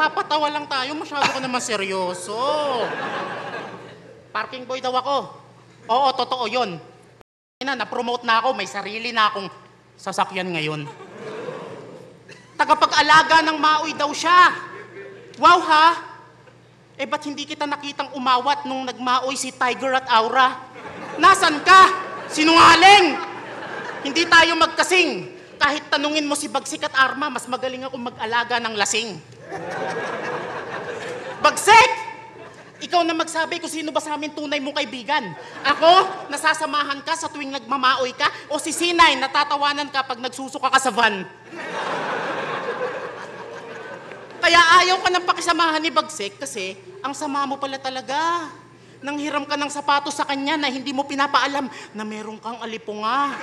nagpapatawa lang tayo. Masyado ka naman seryoso. Parking boy daw ako. Oo, totoo yun. Na-promote na ako. May sarili na akong sasakyan ngayon. Tagapag-alaga ng maoy daw siya. Wow, ha? Eh, ba't hindi kita nakitang umawat nung nagmaoy si Tiger at Aura? Nasaan ka? Sinungaling! Hindi tayo magkasing. Kahit tanungin mo si Bagsik at Arma, mas magaling ako mag-alaga ng lasing. Bagsik! Ikaw na magsabi kung sino ba sa amin tunay mong kaibigan. Ako, nasasamahan ka sa tuwing nagmamaoy ka, o si Sinay, natatawanan ka pag nagsusuka ka sa van. Kaya ayaw ka ng pakisamahan ni Bagsik kasi ang sama mo pala talaga. Nanghiram ka ng sapatos sa kanya na hindi mo pinapaalam na meron kang alipunga.